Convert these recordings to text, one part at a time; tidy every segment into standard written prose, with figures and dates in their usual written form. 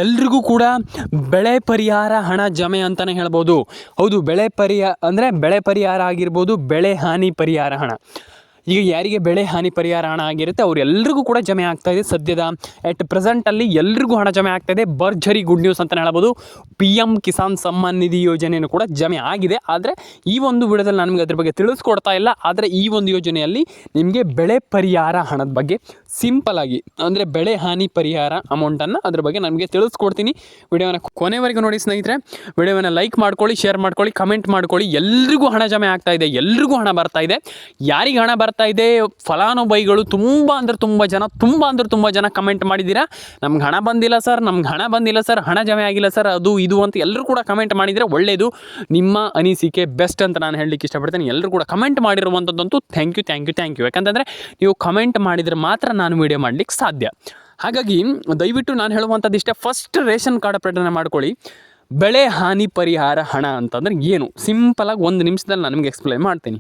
ಎಲ್ರಿಗೂ ಕೂಡ ಬೆಳೆ ಪರಿಹಾರ ಹಣ ಜಮೆ ಅಂತಲೇ ಹೇಳ್ಬೋದು. ಹೌದು, ಬೆಳೆ ಪರಿಹಾರ ಆಗಿರ್ಬೋದು, ಬೆಳೆ ಹಾನಿ ಪರಿಹಾರ ಹಣ. ಈಗ ಯಾರಿಗೆ ಬೆಳೆ ಹಾನಿ ಪರಿಹಾರ ಹಣ ಆಗಿರುತ್ತೆ ಅವರೆಲ್ಲರಿಗೂ ಕೂಡ ಜಮೆ ಆಗ್ತಾಯಿದೆ. ಸದ್ಯದ ಎಟ್ ಪ್ರೆಸೆಂಟಲ್ಲಿ ಎಲ್ರಿಗೂ ಹಣ ಜಮೆ ಆಗ್ತಾಯಿದೆ. ಭರ್ಜರಿ ಗುಡ್ ನ್ಯೂಸ್ ಅಂತಲೇ ಹೇಳ್ಬೋದು. PM ಕಿಸಾನ್ ಸಮ್ಮಾನ್ ನಿಧಿ ಯೋಜನೆಯೂ ಕೂಡ ಜಮೆ ಆಗಿದೆ. ಆದರೆ ಈ ಒಂದು ವಿಡಿಯೋದಲ್ಲಿ ನಾನು ನಿಮಗೆ ಅದ್ರ ಬಗ್ಗೆ ತಿಳಿಸ್ಕೊಡ್ತಾ ಇಲ್ಲ. ಆದರೆ ಈ ಒಂದು ಯೋಜನೆಯಲ್ಲಿ ನಿಮಗೆ ಬೆಳೆ ಪರಿಹಾರ ಹಣದ ಬಗ್ಗೆ ಸಿಂಪಲಾಗಿ, ಅಂದರೆ ಬೆಳೆ ಹಾನಿ ಪರಿಹಾರ ಅಮೌಂಟನ್ನು ಅದ್ರ ಬಗ್ಗೆ ನಮಗೆ ತಿಳಿಸ್ಕೊಡ್ತೀನಿ. ವಿಡಿಯೋನ ಕೊನೆವರೆಗೂ ನೋಡಿ ಸ್ನೇಹಿತರೆ. ವಿಡಿಯೋನ ಲೈಕ್ ಮಾಡ್ಕೊಳ್ಳಿ, ಶೇರ್ ಮಾಡ್ಕೊಳ್ಳಿ, ಕಮೆಂಟ್ ಮಾಡ್ಕೊಳ್ಳಿ. ಎಲ್ರಿಗೂ ಹಣ ಜಮೆ ಆಗ್ತಾ ಇದೆ, ಎಲ್ರಿಗೂ ಹಣ ಬರ್ತಾ ಇದೆ. ಯಾರಿಗೆ ಹಣ ಬರ್ತಾ ಇದೆ, ಫಲಾನುಭವಿಗಳು ತುಂಬ ಜನ ಕಮೆಂಟ್ ಮಾಡಿದ್ದೀರಾ. ನಮ್ಗೆ ಹಣ ಬಂದಿಲ್ಲ ಸರ್, ಹಣ ಜಮೆ ಆಗಿಲ್ಲ ಸರ್, ಅದು ಇದು ಅಂತ ಎಲ್ಲರೂ ಕೂಡ ಕಮೆಂಟ್ ಮಾಡಿದರೆ ಒಳ್ಳೆಯದು. ನಿಮ್ಮ ಅನಿಸಿಕೆ ಬೆಸ್ಟ್ ಅಂತ ನಾನು ಹೇಳಲಿಕ್ಕೆ ಇಷ್ಟಪಡ್ತೇನೆ. ಎಲ್ಲರೂ ಕೂಡ ಕಮೆಂಟ್ ಮಾಡಿರುವಂಥದ್ದಂತೂ ಥ್ಯಾಂಕ್ ಯು. ಯಾಕಂತಂದರೆ ನೀವು ಕಮೆಂಟ್ ಮಾಡಿದರೆ ಮಾತ್ರ ನಾನು ವಿಡಿಯೋ ಮಾಡಲಿಕ್ಕೆ ಸಾಧ್ಯ. ಹಾಗಾಗಿ ದಯವಿಟ್ಟು ನಾನು ಹೇಳುವಂಥದ್ದು ಇಷ್ಟೇ. ಫಸ್ಟ್ ರೇಷನ್ ಕಾರ್ಡ್ ಅಪ್ಡೇಟನ್ನು ಮಾಡ್ಕೊಳ್ಳಿ. ಬೆಳೆ ಹಾನಿ ಪರಿಹಾರ ಹಣ ಅಂತಂದರೆ ಏನು, ಸಿಂಪಲಾಗಿ 1 ನಿಮಿಷದಲ್ಲಿ ನಾನು ನಿಮಗೆ ಎಕ್ಸ್ಪ್ಲೈನ್ ಮಾಡ್ತೀನಿ.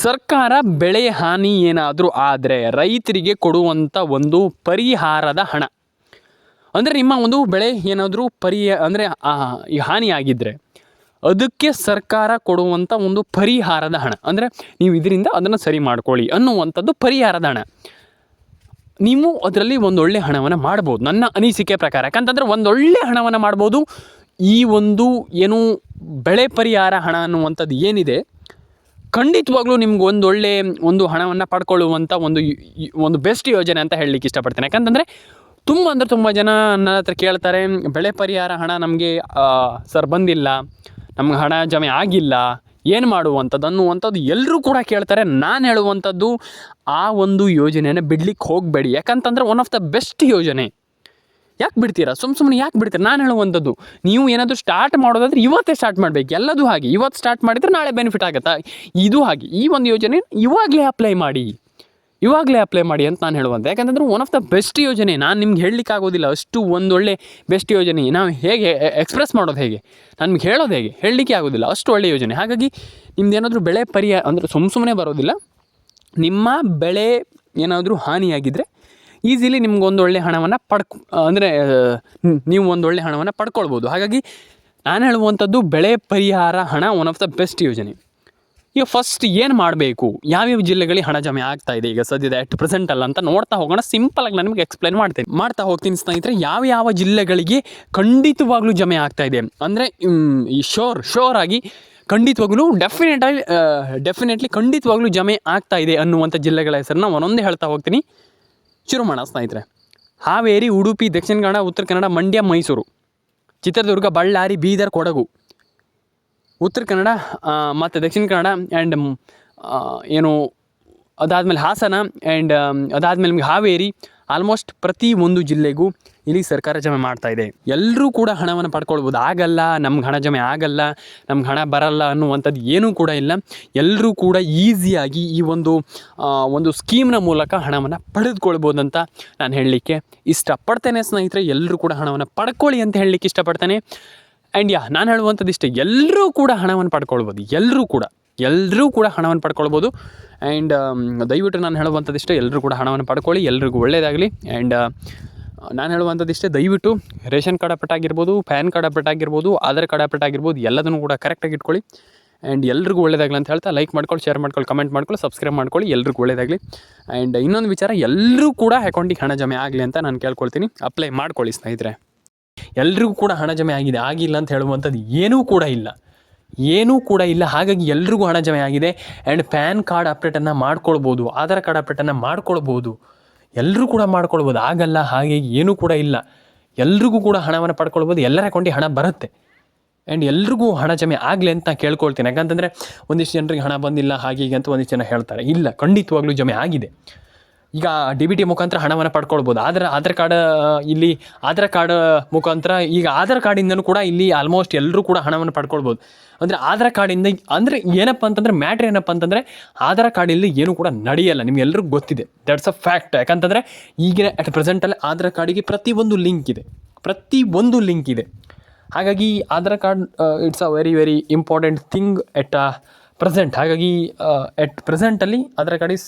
ಸರ್ಕಾರ ಬೆಳೆ ಹಾನಿ ಏನಾದರೂ ಆದರೆ ರೈತರಿಗೆ ಕೊಡುವಂಥ ಒಂದು ಪರಿಹಾರದ ಹಣ. ಅಂದರೆ ನಿಮ್ಮ ಒಂದು ಬೆಳೆ ಏನಾದರೂ ಹಾನಿಯಾಗಿದ್ದರೆ ಅದಕ್ಕೆ ಸರ್ಕಾರ ಕೊಡುವಂಥ ಒಂದು ಪರಿಹಾರದ ಹಣ. ಅಂದರೆ ನೀವು ಇದರಿಂದ ಅದನ್ನು ಸರಿ ಮಾಡ್ಕೊಳ್ಳಿ ಅನ್ನುವಂಥದ್ದು ಪರಿಹಾರದ ಹಣ. ನೀವು ಅದರಲ್ಲಿ ಒಂದೊಳ್ಳೆ ಹಣವನ್ನು ಮಾಡ್ಬೋದು ನನ್ನ ಅನಿಸಿಕೆ ಪ್ರಕಾರ. ಯಾಕಂತಂದರೆ ಒಂದೊಳ್ಳೆ ಹಣವನ್ನು ಮಾಡ್ಬೋದು. ಈ ಒಂದು ಏನು ಬೆಳೆ ಪರಿಹಾರ ಹಣ ಅನ್ನುವಂಥದ್ದು ಏನಿದೆ, ಖಂಡಿತವಾಗ್ಲೂ ನಿಮ್ಗೆ ಒಂದೊಳ್ಳೆ ಒಂದು ಹಣವನ್ನು ಪಡ್ಕೊಳ್ಳುವಂಥ ಒಂದು ಬೆಸ್ಟ್ ಯೋಜನೆ ಅಂತ ಹೇಳಲಿಕ್ಕೆ ಇಷ್ಟಪಡ್ತೇನೆ. ಯಾಕಂತಂದರೆ ತುಂಬ ಜನ ನನ್ನ ಹತ್ರ ಕೇಳ್ತಾರೆ, ಬೆಳೆ ಪರಿಹಾರ ಹಣ ನಮಗೆ ಸರ್ ಬಂದಿಲ್ಲ, ನಮ್ಗೆ ಹಣ ಜಮೆ ಆಗಿಲ್ಲ, ಏನು ಮಾಡುವಂಥದ್ದು ಅನ್ನುವಂಥದ್ದು ಎಲ್ಲರೂ ಕೂಡ ಕೇಳ್ತಾರೆ. ನಾನು ಹೇಳುವಂಥದ್ದು ಆ ಒಂದು ಯೋಜನೆಯನ್ನು ಬಿಡ್ಲಿಕ್ಕೆ ಹೋಗಬೇಡಿ. ಯಾಕಂತಂದರೆ ಒನ್ ಆಫ್ ದ ಬೆಸ್ಟ್ ಯೋಜನೆ. ಯಾಕೆ ಬಿಡ್ತೀರಾ, ಸುಮ್ಮನೆ ಯಾಕೆ ಬಿಡ್ತೀರಾ? ನಾನು ಹೇಳುವಂಥದ್ದು, ನೀವು ಏನಾದರೂ ಸ್ಟಾರ್ಟ್ ಮಾಡೋದಾದರೆ ಇವತ್ತೇ ಸ್ಟಾರ್ಟ್ ಮಾಡಬೇಕು. ಎಲ್ಲದೂ ಹಾಗೆ, ಇವತ್ತು ಸ್ಟಾರ್ಟ್ ಮಾಡಿದರೆ ನಾಳೆ ಬೆನಿಫಿಟ್ ಆಗುತ್ತಾ? ಇದು ಹಾಗೆ. ಈ ಒಂದು ಯೋಜನೆ ಇವಾಗಲೇ ಅಪ್ಲೈ ಮಾಡಿ ಅಂತ ನಾನು ಹೇಳುವಂಥ. ಯಾಕಂತಂದ್ರೆ ಒನ್ ಆಫ್ ದ ಬೆಸ್ಟ್ ಯೋಜನೆ. ನಾನು ನಿಮ್ಗೆ ಹೇಳಲಿಕ್ಕೆ ಆಗೋದಿಲ್ಲ, ಅಷ್ಟು ಒಂದೊಳ್ಳೆ ಬೆಸ್ಟ್ ಯೋಜನೆ. ನಾವು ಹೇಗೆ ಎಕ್ಸ್ಪ್ರೆಸ್ ಮಾಡೋದು ಹೇಗೆ, ನಮ್ಗೆ ಹೇಳೋದು ಹೇಗೆ, ಹೇಳಲಿಕ್ಕೆ ಆಗೋದಿಲ್ಲ, ಅಷ್ಟು ಒಳ್ಳೆಯ ಯೋಜನೆ. ಹಾಗಾಗಿ ನಿಮ್ದು ಏನಾದರೂ ಬೆಳೆ ಪರಿಹಾರ ಅಂದರೆ ಸುಮ್ಮನೆ ಬರೋದಿಲ್ಲ. ನಿಮ್ಮ ಬೆಳೆ ಏನಾದರೂ ಹಾನಿಯಾಗಿದ್ದರೆ ಈಸಿಲಿ ನಿಮ್ಗೊಂದು ಒಳ್ಳೆ ಹಣವನ್ನು ನೀವು ಒಂದೊಳ್ಳೆ ಹಣವನ್ನು ಪಡ್ಕೊಳ್ಬೋದು. ಹಾಗಾಗಿ ನಾನು ಹೇಳುವಂಥದ್ದು ಬೆಳೆ ಪರಿಹಾರ ಹಣ ಒನ್ ಆಫ್ ದ ಬೆಸ್ಟ್ ಯೋಜನೆ. ಈಗ ಫಸ್ಟ್ ಏನು ಮಾಡಬೇಕು, ಯಾವ್ಯಾವ ಜಿಲ್ಲೆಗಳಿಗೆ ಹಣ ಜಮೆ ಆಗ್ತಾ ಇದೆ ಈಗ ಸದ್ಯದ ಎಟ್ ಪ್ರೆಸೆಂಟ್ ಅಲ್ಲ ಅಂತ ನೋಡ್ತಾ ಹೋಗೋಣ. ಸಿಂಪಲಾಗಿ ನಾನು ನಿಮಗೆ ಎಕ್ಸ್ಪ್ಲೈನ್ ಮಾಡ್ತಾ ಹೋಗ್ತೀನಿ ಸ್ನೇಹಿತರೆ. ಯಾವ ಜಿಲ್ಲೆಗಳಿಗೆ ಖಂಡಿತವಾಗ್ಲೂ ಜಮೆ ಆಗ್ತಾ ಇದೆ ಅಂದರೆ ಈ ಶೋರ್ ಆಗಿ ಖಂಡಿತವಾಗ್ಲೂ ಡೆಫಿನೆಟ್ಲಿ ಖಂಡಿತವಾಗ್ಲೂ ಜಮೆ ಆಗ್ತಾ ಇದೆ ಅನ್ನುವಂಥ ಜಿಲ್ಲೆಗಳ ಹೆಸರನ್ನ ಒಂದೊಂದೇ ಹೇಳ್ತಾ ಹೋಗ್ತೀನಿ. ಶುರು ಮಾಡೋಣ ಸ್ನೇಹಿತರೆ. ಹಾವೇರಿ, ಉಡುಪಿ, ದಕ್ಷಿಣ ಕನ್ನಡ, ಉತ್ತರ ಕನ್ನಡ, ಮಂಡ್ಯ, ಮೈಸೂರು, ಚಿತ್ರದುರ್ಗ, ಬಳ್ಳಾರಿ, ಬೀದರ್, ಕೊಡಗು, ಉತ್ತರ ಕನ್ನಡ ಮತ್ತು ದಕ್ಷಿಣ ಕನ್ನಡ ಆ್ಯಂಡ್ ಅದಾದಮೇಲೆ ಹಾಸನ ಆ್ಯಂಡ್ ಅದಾದಮೇಲೆ ನಿಮಗೆ ಹಾವೇರಿ. ಆಲ್ಮೋಸ್ಟ್ ಪ್ರತಿ ಒಂದು ಜಿಲ್ಲೆಗೂ ಇಲ್ಲಿ ಸರ್ಕಾರ ಜಮೆ ಮಾಡ್ತಾ ಇದೆ. ಎಲ್ಲರೂ ಕೂಡ ಹಣವನ್ನು ಪಡ್ಕೊಳ್ಬೋದು. ಆಗಲ್ಲ, ನಮ್ಗೆ ಹಣ ಜಮೆ ಆಗಲ್ಲ, ನಮ್ಗೆ ಹಣ ಬರಲ್ಲ ಅನ್ನುವಂಥದ್ದು ಏನೂ ಕೂಡ ಇಲ್ಲ. ಎಲ್ಲರೂ ಕೂಡ ಈಸಿಯಾಗಿ ಈ ಒಂದು ಸ್ಕೀಮ್ನ ಮೂಲಕ ಹಣವನ್ನು ಪಡೆದುಕೊಳ್ಬೋದು ಅಂತ ನಾನು ಹೇಳಲಿಕ್ಕೆ ಇಷ್ಟಪಡ್ತೇನೆ ಸ್ನೇಹಿತರೆ. ಎಲ್ಲರೂ ಕೂಡ ಹಣವನ್ನು ಪಡ್ಕೊಳ್ಳಿ ಅಂತ ಹೇಳಲಿಕ್ಕೆ ಇಷ್ಟಪಡ್ತೇನೆ. ಆ್ಯಂಡ್ ನಾನು ಹೇಳುವಂಥದ್ದು ಇಷ್ಟೇ, ಎಲ್ಲರೂ ಕೂಡ ಹಣವನ್ನು ಪಡ್ಕೊಳ್ಬೋದು. ಎಲ್ಲರೂ ಕೂಡ ಹಣವನ್ನು ಪಡ್ಕೊಳ್ಬೋದು. ಆ್ಯಂಡ್ ದಯವಿಟ್ಟು ನಾನು ಹೇಳುವಂಥದ್ದು ಇಷ್ಟೇ, ಎಲ್ಲರೂ ಕೂಡ ಹಣವನ್ನು ಪಡ್ಕೊಳ್ಳಿ, ಎಲ್ರಿಗೂ ಒಳ್ಳೆಯದಾಗಲಿ. ಆ್ಯಂಡ್ ನಾನು ಹೇಳುವಂಥದ್ದು ಇಷ್ಟೇ, ದಯವಿಟ್ಟು ರೇಷನ್ ಕಾರ್ಡ್ ಅಪ್ಡೇಟ್ ಆಗಿರ್ಬೋದು, ಪ್ಯಾನ್ ಕಾರ್ಡ್ ಅಪ್ಡೇಟ್ ಆಗಿರ್ಬೋದು, ಆಧಾರ್ ಕಾರ್ಡ್ ಅಪ್ಡೇಟ್ ಆಗಿರ್ಬೋದು, ಎಲ್ಲದನ್ನು ಕೂಡ ಕರೆಕ್ಟಾಗಿ ಇಟ್ಕೊಳ್ಳಿ. ಆ್ಯಂಡ್ ಎಲ್ರಿಗೂ ಒಳ್ಳೆಯದಾಗಲಿ ಅಂತ ಹೇಳ್ತಾ ಲೈಕ್ ಮಾಡ್ಕೊಳ್ಳಿ, ಶೇರ್ ಮಾಡ್ಕೊಳ್ಳಿ, ಕಮೆಂಟ್ ಮಾಡ್ಕೊಳ್ಳಿ, ಸಬ್ಸ್ಕ್ರೈಬ್ ಮಾಡ್ಕೊಳ್ಳಿ. ಎಲ್ರಿಗೂ ಒಳ್ಳೆಯದಾಗಲಿ. ಆ್ಯಂಡ್ ಇನ್ನೊಂದು ವಿಚಾರ, ಎಲ್ಲರೂ ಕೂಡ ಅಕೌಂಟಿಗೆ ಹಣ ಜಮೆ ಆಗಲಿ ಅಂತ ನಾನು ಕೇಳ್ಕೊಳ್ತೀನಿ. ಅಪ್ಲೈ ಮಾಡ್ಕೊಳ್ಳಿ ಸ್ನೇಹಿತರೆ. ಎಲ್ರಿಗೂ ಕೂಡ ಹಣ ಜಮೆ ಆಗಿಲ್ಲ ಅಂತ ಹೇಳುವಂಥದ್ದು ಏನೂ ಕೂಡ ಇಲ್ಲ. ಹಾಗಾಗಿ ಎಲ್ರಿಗೂ ಹಣ ಜಮೆ ಆಗಿದೆ. ಆ್ಯಂಡ್ ಪ್ಯಾನ್ ಕಾರ್ಡ್ ಅಪ್ಡೇಟನ್ನು ಮಾಡ್ಕೊಳ್ಬೋದು, ಆಧಾರ್ ಕಾರ್ಡ್ ಅಪ್ಡೇಟನ್ನು ಮಾಡ್ಕೊಳ್ಬೋದು, ಎಲ್ಲರೂ ಕೂಡ ಮಾಡ್ಕೊಳ್ಬೋದು. ಆಗಲ್ಲ ಹಾಗೆ ಏನೂ ಕೂಡ ಇಲ್ಲ. ಎಲ್ರಿಗೂ ಕೂಡ ಹಣವನ್ನು ಪಡ್ಕೊಳ್ಬೋದು. ಎಲ್ಲರ ಅಕೌಂಟಿಗೆ ಹಣ ಬರುತ್ತೆ. ಆ್ಯಂಡ್ ಎಲ್ರಿಗೂ ಹಣ ಜಮೆ ಆಗಲಿ ಅಂತ ಕೇಳ್ಕೊಳ್ತೀನಿ. ಯಾಕಂತಂದರೆ ಒಂದಿಷ್ಟು ಜನರಿಗೆ ಹಣ ಬಂದಿಲ್ಲ ಹಾಗೆ ಅಂತ ಒಂದಿಷ್ಟು ಜನ ಹೇಳ್ತಾರೆ. ಇಲ್ಲ, ಖಂಡಿತವಾಗ್ಲೂ ಜಮೆ ಆಗಿದೆ. ಈಗ DBT ಮುಖಾಂತರ ಹಣವನ್ನು ಪಡ್ಕೊಳ್ಬೋದು. ಆಧಾರ್ ಕಾರ್ಡ್ ಮುಖಾಂತರ ಈಗ ಆಧಾರ್ ಕಾರ್ಡಿಂದನೂ ಕೂಡ ಇಲ್ಲಿ ಆಲ್ಮೋಸ್ಟ್ ಎಲ್ಲರೂ ಕೂಡ ಹಣವನ್ನು ಪಡ್ಕೊಳ್ಬೋದು. ಅಂದರೆ ಆಧಾರ್ ಕಾರ್ಡಿಂದ ಅಂದರೆ ಮ್ಯಾಟ್ರ್ ಏನಪ್ಪ ಅಂತಂದರೆ ಆಧಾರ್ ಕಾರ್ಡಿಂದ ಏನೂ ಕೂಡ ನಡೆಯಲ್ಲ, ನಿಮ್ಗೆಲ್ರಿಗೂ ಗೊತ್ತಿದೆ. That's a fact. ಯಾಕಂತಂದರೆ ಈಗಿನ ಅಟ್ ಪ್ರೆಸೆಂಟಲ್ಲಿ ಆಧಾರ್ ಕಾರ್ಡಿಗೆ ಪ್ರತಿಯೊಂದು ಲಿಂಕ್ ಇದೆ. ಹಾಗಾಗಿ Aadhaar card it's a very important thing at present. ಹಾಗಾಗಿ ಎಟ್ ಪ್ರೆಸೆಂಟಲ್ಲಿ Aadhaar card is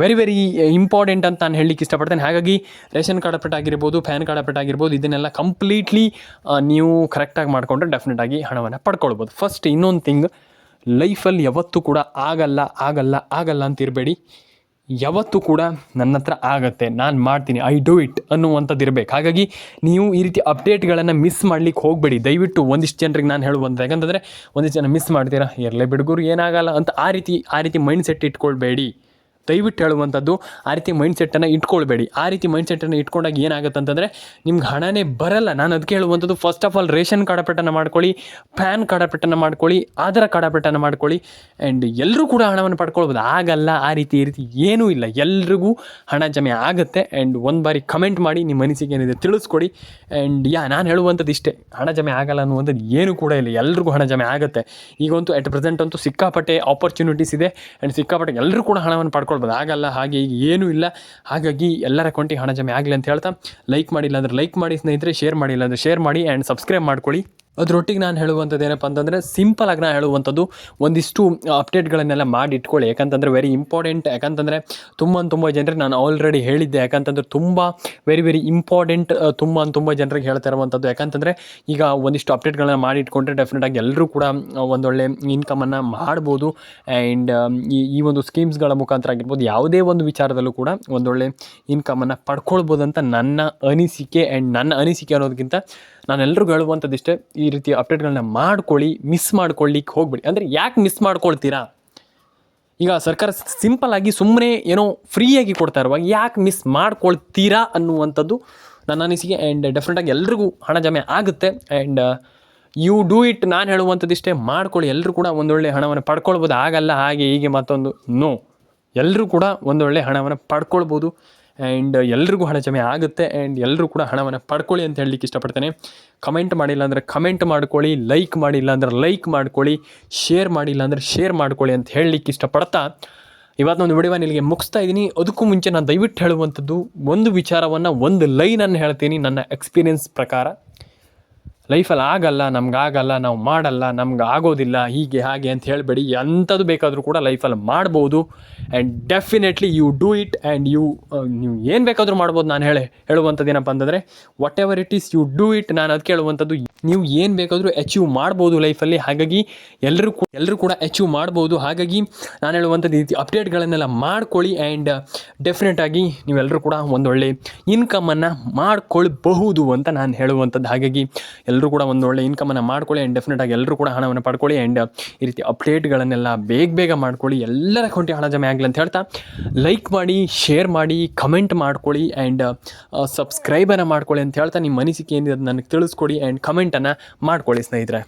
very very important ಅಂತ ನಾನು ಹೇಳಲಿಕ್ಕೆ ಇಷ್ಟಪಡ್ತೇನೆ. ಹಾಗಾಗಿ ರೇಷನ್ ಕಾರ್ಡ್ ಅಪ್ಡೇಟ್ ಆಗಿರ್ಬೋದು, ಪ್ಯಾನ್ ಕಾರ್ಡ್ ಅಪ್ಡೇಟ್ ಆಗಿರ್ಬೋದು, ಇದನ್ನೆಲ್ಲ ಕಂಪ್ಲೀಟ್ಲಿ ನೀವು ಕರೆಕ್ಟಾಗಿ ಮಾಡಿಕೊಂಡ್ರೆ ಡೆಫಿನೆಟಾಗಿ ಹಣವನ್ನು ಪಡ್ಕೊಳ್ಬೋದು. ಫಸ್ಟ್ ಇನ್ನೊಂದು ಥಿಂಗ್, ಲೈಫಲ್ಲಿ ಯಾವತ್ತೂ ಕೂಡ ಆಗಲ್ಲ ಅಂತ ಇರಬೇಡಿ. ಯಾವತ್ತೂ ಕೂಡ ನನ್ನ ಹತ್ರ ಆಗತ್ತೆ, ನಾನು ಮಾಡ್ತೀನಿ, ಐ ಡೂ ಇಟ್ ಅನ್ನುವಂಥದ್ದು ಇರಬೇಕು. ಹಾಗಾಗಿ ನೀವು ಈ ರೀತಿ ಅಪ್ಡೇಟ್ಗಳನ್ನು ಮಿಸ್ ಮಾಡಲಿಕ್ಕೆ ಹೋಗಬೇಡಿ ದಯವಿಟ್ಟು. ಒಂದಿಷ್ಟು ಜನರಿಗೆ ನಾನು ಹೇಳುವಂಥ, ಯಾಕಂತಂದರೆ ಒಂದಿಷ್ಟು ಜನ ಮಿಸ್ ಮಾಡ್ತೀರಾ, ಇರಲೇ ಬಿಡುಗರು ಏನಾಗಲ್ಲ ಅಂತ ಆ ರೀತಿ ಮೈಂಡ್ ಸೆಟ್ ಇಟ್ಕೊಳ್ಬೇಡಿ. ದಯವಿಟ್ಟು ಹೇಳುವಂಥದ್ದು, ಆ ರೀತಿ ಮೈಂಡ್ ಸೆಟ್ಟನ್ನು ಇಟ್ಕೊಳ್ಬೇಡಿ. ಆ ರೀತಿ ಮೈಂಡ್ ಸೆಟ್ಟನ್ನು ಇಟ್ಕೊಂಡಾಗ ಏನಾಗುತ್ತೆ ಅಂತಂದರೆ ನಿಮ್ಗೆ ಹಣನೇ ಬರಲ್ಲ. ನಾನು ಅದಕ್ಕೆ ಹೇಳುವಂಥದ್ದು, first of all ration card ಅಪ್ಡೇಟನ್ನು ಮಾಡ್ಕೊಳ್ಳಿ, ಪ್ಯಾನ್ ಕಾರ್ಡ್ ಅಪ್ಡೇಟನ್ನು ಮಾಡ್ಕೊಳ್ಳಿ, ಆಧಾರ್ ಕಾರ್ಡ್ ಅಪ್ಡೇಟನ್ನು ಮಾಡ್ಕೊಳ್ಳಿ, ಆ್ಯಂಡ್ ಎಲ್ಲರೂ ಕೂಡ ಹಣವನ್ನು ಪಡ್ಕೊಳ್ಬೋದು. ಆಗಲ್ಲ, ಆ ರೀತಿ ಏನೂ ಇಲ್ಲ, ಎಲ್ರಿಗೂ ಹಣ ಜಮೆ ಆಗುತ್ತೆ. ಆ್ಯಂಡ್ ಒಂದು ಬಾರಿ ಕಮೆಂಟ್ ಮಾಡಿ, ನಿಮ್ಮ ಅನಿಸಿಕೆ ಏನಿದೆ ತಿಳಿಸ್ಕೊಡಿ. ಆ್ಯಂಡ್ ನಾನು ಹೇಳುವಂಥದ್ದು ಇಷ್ಟೇ, ಹಣ ಜಮೆ ಆಗಲ್ಲ ಅನ್ನುವಂಥದ್ದು ಏನೂ ಕೂಡ ಇಲ್ಲ, ಎಲ್ರಿಗೂ ಹಣ ಜಮೆ ಆಗುತ್ತೆ. ಈಗಂತೂ ಅಟ್ ಪ್ರೆಸೆಂಟ್ ಅಂತೂ ಸಿಕ್ಕಾಪಟ್ಟೆ ಆಪರ್ಚುನಿಟೀಸ್ ಇದೆ, ಆ್ಯಂಡ್ ಸಿಕ್ಕಾಪಟ್ಟೆ ಎಲ್ಲರೂ ಕೂಡ ಹಣವನ್ನು ಪಡ್ಕೊಳ್ಬೋದು. ಆಗಲ್ಲ, ಹಾಗೆ ಈಗ ಏನೂ ಇಲ್ಲ. ಹಾಗಾಗಿ ಎಲ್ಲರ ಅಕೌಂಟಿಗೆ ಹಣ ಜಮೆ ಆಗಲಿ ಅಂತ ಹೇಳ್ತಾ, ಲೈಕ್ ಮಾಡಿಲ್ಲ ಅಂದರೆ ಲೈಕ್ ಮಾಡಿ ಸ್ನೇಹಿತರೆ, ಶೇರ್ ಮಾಡಿಲ್ಲ ಅಂದರೆ ಶೇರ್ ಮಾಡಿ, ಆ್ಯಂಡ್ ಸಬ್ಸ್ಕ್ರೈಬ್ ಮಾಡ್ಕೊಳ್ಳಿ. ಅದರೊಟ್ಟಿಗೆ ನಾನು ಹೇಳುವಂಥದ್ದು ಏನಪ್ಪ ಅಂತಂದರೆ, ಸಿಂಪಲಾಗಿ ನಾನು ಹೇಳುವಂಥದ್ದು, ಒಂದಿಷ್ಟು ಅಪ್ಡೇಟ್ಗಳನ್ನೆಲ್ಲ ಮಾಡಿ ಇಟ್ಕೊಳ್ಳಿ. ಯಾಕಂತಂದರೆ ವೆರಿ ಇಂಪಾರ್ಟೆಂಟ್. ಯಾಕಂತಂದರೆ ತುಂಬ ಜನರಿಗೆ ನಾನು ಆಲ್ರೆಡಿ ಹೇಳಿದ್ದೆ, ಯಾಕಂತಂದರೆ ತುಂಬ ವೆರಿ ಇಂಪಾರ್ಟೆಂಟ್, ತುಂಬ ಜನರಿಗೆ ಹೇಳ್ತಾ ಇರುವಂಥದ್ದು. ಯಾಕಂತಂದರೆ ಈಗ ಒಂದಿಷ್ಟು ಅಪ್ಡೇಟ್ಗಳನ್ನ ಮಾಡಿ ಇಟ್ಕೊಂಡ್ರೆ ಡೆಫಿನೆಟಾಗಿ ಎಲ್ಲರೂ ಕೂಡ ಒಂದೊಳ್ಳೆ ಇನ್ಕಮನ್ನು ಮಾಡ್ಬೋದು. ಆ್ಯಂಡ್ ಈ ಒಂದು ಸ್ಕೀಮ್ಸ್ಗಳ ಮುಖಾಂತರ ಆಗಿರ್ಬೋದು, ಯಾವುದೇ ಒಂದು ವಿಚಾರದಲ್ಲೂ ಕೂಡ ಒಂದೊಳ್ಳೆ ಇನ್ಕಮನ್ನು ಪಡ್ಕೊಳ್ಬೋದು ಅಂತ ನನ್ನ ಅನಿಸಿಕೆ. ಆ್ಯಂಡ್ ನನ್ನ ಅನಿಸಿಕೆ ಅನ್ನೋದಕ್ಕಿಂತ ನಾನು ಎಲ್ರಿಗೂ ಹೇಳುವಂಥದ್ದು ಇಷ್ಟೇ, ಈ ರೀತಿ ಅಪ್ಡೇಟ್ಗಳನ್ನ ಮಾಡ್ಕೊಳ್ಳಿ, ಮಿಸ್ ಮಾಡ್ಕೊಳ್ಳಿಕ್ಕೆ ಹೋಗ್ಬೇಡಿ. ಅಂದರೆ ಯಾಕೆ ಮಿಸ್ ಮಾಡ್ಕೊಳ್ತೀರಾ? ಈಗ ಸರ್ಕಾರ ಸಿಂಪಲ್ಲಾಗಿ ಸುಮ್ಮನೆ ಏನೋ ಫ್ರೀಯಾಗಿ ಕೊಡ್ತಾ ಇರುವಾಗ ಯಾಕೆ ಮಿಸ್ ಮಾಡ್ಕೊಳ್ತೀರಾ ಅನ್ನುವಂಥದ್ದು ನನ್ನ ಅನಿಸಿಕೆ. ಆ್ಯಂಡ್ ಡೆಫಿನೆಟಾಗಿ ಎಲ್ರಿಗೂ ಹಣ ಜಮೆ ಆಗುತ್ತೆ. And you do it. ನಾನು ಹೇಳುವಂಥದ್ದು ಇಷ್ಟೇ, ಮಾಡ್ಕೊಳ್ಳಿ, ಎಲ್ಲರೂ ಕೂಡ ಒಂದೊಳ್ಳೆ ಹಣವನ್ನು ಪಡ್ಕೊಳ್ಬೋದು. ಆಗಲ್ಲ, ಹಾಗೆ ಹೀಗೆ ಮತ್ತೊಂದು ನೋ, ಎಲ್ಲರೂ ಕೂಡ ಒಂದೊಳ್ಳೆ ಹಣವನ್ನು ಪಡ್ಕೊಳ್ಬೋದು. ಆ್ಯಂಡ್ ಎಲ್ರಿಗೂ ಹಣ ಜಮೆ ಆಗುತ್ತೆ. ಆ್ಯಂಡ್ ಎಲ್ಲರೂ ಕೂಡ ಹಣವನ್ನು ಪಡ್ಕೊಳ್ಳಿ ಅಂತ ಹೇಳಲಿಕ್ಕೆ ಇಷ್ಟಪಡ್ತೇನೆ. ಕಮೆಂಟ್ ಮಾಡಿಲ್ಲ ಅಂದರೆ ಕಮೆಂಟ್ ಮಾಡ್ಕೊಳ್ಳಿ, ಲೈಕ್ ಮಾಡಿಲ್ಲ ಅಂದರೆ ಲೈಕ್ ಮಾಡ್ಕೊಳ್ಳಿ, ಶೇರ್ ಮಾಡಿಲ್ಲ ಅಂದರೆ ಶೇರ್ ಮಾಡ್ಕೊಳ್ಳಿ ಅಂತ ಹೇಳಲಿಕ್ಕೆ ಇಷ್ಟಪಡ್ತಾ ಇವತ್ತೊಂದು ವಿಡಿಯೋನ ಇಲ್ಲಿಗೆ ಮುಗಿಸ್ತಾ ಇದ್ದೀನಿ. ಅದಕ್ಕೂ ಮುಂಚೆ ನಾನು ದಯವಿಟ್ಟು ಹೇಳುವಂಥದ್ದು, ಒಂದು ವಿಚಾರವನ್ನು, ಒಂದು ಲೈನನ್ನು ಹೇಳ್ತೀನಿ ನನ್ನ ಎಕ್ಸ್ಪೀರಿಯನ್ಸ್ ಪ್ರಕಾರ. ಲೈಫಲ್ಲಿ ಆಗಲ್ಲ, ನಮ್ಗಾಗಲ್ಲ, ನಾವು ಮಾಡಲ್ಲ, ನಮ್ಗೆ ಆಗೋದಿಲ್ಲ, ಹೀಗೆ ಹಾಗೆ ಅಂತ ಹೇಳಬೇಡಿ. ಎಂಥದ್ದು ಬೇಕಾದರೂ ಕೂಡ ಲೈಫಲ್ಲಿ ಮಾಡ್ಬೋದು. And definitely you do it. And ನೀವು ಏನು ಬೇಕಾದರೂ ಮಾಡ್ಬೋದು. ನಾನು ಹೇಳುವಂಥದ್ದು ಏನಪ್ಪ ಅಂತಂದರೆ, whatever it is, you do it. ನಾನು ಅದಕ್ಕೆ ಹೇಳುವಂಥದ್ದು, ನೀವು ಏನು ಬೇಕಾದರೂ ಅಚೀವ್ ಮಾಡ್ಬೋದು ಲೈಫಲ್ಲಿ. ಹಾಗಾಗಿ ಎಲ್ಲರೂ ಕೂಡ ಅಚೀವ್ ಮಾಡ್ಬೋದು. ಹಾಗಾಗಿ ನಾನು ಹೇಳುವಂಥದ್ದು, ಈ ರೀತಿ ಅಪ್ಡೇಟ್ಗಳನ್ನೆಲ್ಲ ಮಾಡ್ಕೊಳ್ಳಿ. ಆ್ಯಂಡ್ ಡೆಫಿನೆಟಾಗಿ ನೀವೆಲ್ಲರೂ ಕೂಡ ಒಂದೊಳ್ಳೆ ಇನ್ಕಮನ್ನು ಮಾಡ್ಕೊಳ್ಬಹುದು ಅಂತ ನಾನು ಹೇಳುವಂಥದ್ದು. ಹಾಗಾಗಿ ಎಲ್ಲರೂ ಕೂಡ ಒಂದೊಳ್ಳೆ ಇನ್ಕಮನ್ನು ಮಾಡ್ಕೊಳ್ಳಿ. ಆ್ಯಂಡ್ ಡೆಫಿನೆಟಾಗಿ ಎಲ್ಲರೂ ಕೂಡ ಹಣವನ್ನು ಪಡ್ಕೊಳ್ಳಿ. ಆ್ಯಂಡ್ ಈ ರೀತಿ ಅಪ್ಡೇಟ್ಗಳನ್ನೆಲ್ಲ ಬೇಗ ಮಾಡ್ಕೊಳ್ಳಿ, ಎಲ್ಲರ ಅಕೌಂಟಿಗೆ ಹಣ ಜಮೆ ಆಗಲಿ ಅಂತ ಹೇಳ್ತಾ, ಲೈಕ್ ಮಾಡಿ, ಶೇರ್ ಮಾಡಿ, ಕಮೆಂಟ್ ಮಾಡ್ಕೊಳ್ಳಿ, ಆ್ಯಂಡ್ ಸಬ್ಸ್ಕ್ರೈಬನ್ನು ಮಾಡ್ಕೊಳ್ಳಿ ಅಂತ ಹೇಳ್ತಾ, ನಿಮ್ಮ ಅನಿಸಿಕೆ ಏನಿದೆ ನನಗೆ ತಿಳಿಸ್ಕೊಡಿ. ಆ್ಯಂಡ್ ಕಮೆಂಟನ್ನು ಮಾಡ್ಕೊಳ್ಳಿ ಸ್ನೇಹಿತರೆ.